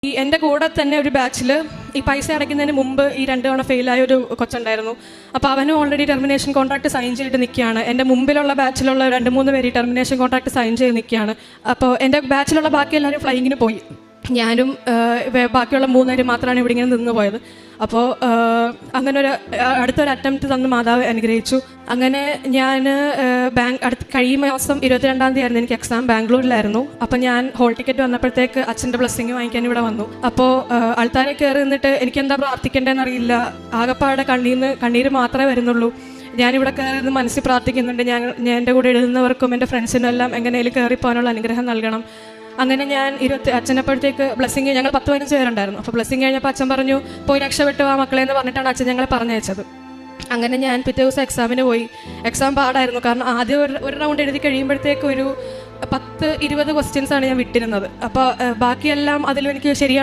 എൻ്റെ കൂടെ തന്നെ ഒരു ബാച്ചിൽ ഈ പൈസ അടയ്ക്കുന്നതിന് മുമ്പ് ഈ 2 തവണ ഫെയിലായ ഒരു കൊച്ചുണ്ടായിരുന്നു. അപ്പോൾ അവനും ഓൾറെഡി ടെർമിനേഷൻ കോൺട്രാക്ട് സൈൻ ചെയ്തിട്ട് നിൽക്കുകയാണ്. എൻ്റെ മുമ്പിലുള്ള ബാച്ചിലുള്ള 2-3 പേര് ടെർമിനേഷൻ കോൺട്രാക്ട് സൈൻ ചെയ്ത് നിൽക്കുകയാണ്. അപ്പോൾ എൻ്റെ ബാച്ചിലുള്ള ബാക്കി എല്ലാവരും ഫ്ലൈയിങ്ങിന് പോയി. ഞാനും ബാക്കിയുള്ള 3 പേര് മാത്രമാണ് ഇവിടെ ഇങ്ങനെ നിന്ന് പോയത്. അപ്പോൾ അങ്ങനെ അടുത്തൊരു അറ്റംപ്റ്റ് തന്ന് മാതാവ് അനുഗ്രഹിച്ചു. അങ്ങനെ ഞാൻ കഴിയും മാസം 22-ാം തീയതി ആയിരുന്നു എനിക്ക് എക്സാം. ബാംഗ്ലൂരിലായിരുന്നു. അപ്പോൾ ഞാൻ ഹോൾ ടിക്കറ്റ് വന്നപ്പോഴത്തേക്ക് അച്ഛൻ്റെ ബ്ലെസ്സിങ് വാങ്ങിക്കാൻ ഇവിടെ വന്നു. അപ്പോൾ ആൾക്കാരെ കയറി നിന്നിട്ട് എനിക്കെന്താ പ്രാർത്ഥിക്കേണ്ടതെന്ന് അറിയില്ല. ആകപ്പാടെ കണ്ണീര് മാത്രമേ വരുന്നുള്ളൂ. ഞാനിവിടെ കയറി മനസ്സിൽ പ്രാർത്ഥിക്കുന്നുണ്ട്, ഞാൻ എൻ്റെ കൂടെ എഴുതുന്നവർക്കും എൻ്റെ ഫ്രണ്ട്സിനും എല്ലാം എങ്ങനെയും കയറിപ്പോകാനുള്ള അനുഗ്രഹം നൽകണം. അങ്ങനെ ഞാൻ അച്ഛനപ്പോഴത്തേക്ക് ബ്ലെസ്സിങ്, ഞങ്ങൾ 10-15 പേരുണ്ടായിരുന്നു. അപ്പോൾ ബ്ലെസ്സിങ് കഴിഞ്ഞപ്പോൾ അച്ഛൻ പറഞ്ഞു, പോയി രക്ഷപ്പെട്ടു ആ മക്കളെ എന്ന് പറഞ്ഞിട്ടാണ് അച്ഛൻ ഞങ്ങളെ പറഞ്ഞയച്ചത്. അങ്ങനെ ഞാൻ പിറ്റേ ദിവസം എക്സാമിന് പോയി. എക്സാം പാടായിരുന്നു. കാരണം ആദ്യം ഒരു റൗണ്ട് എഴുതി കഴിയുമ്പോഴത്തേക്ക് ഒരു 10-20 ക്വസ്റ്റ്യൻസാണ് ഞാൻ വിട്ടിരുന്നത്. അപ്പോൾ ബാക്കിയെല്ലാം അതിലും എനിക്ക് ശരിയാണ്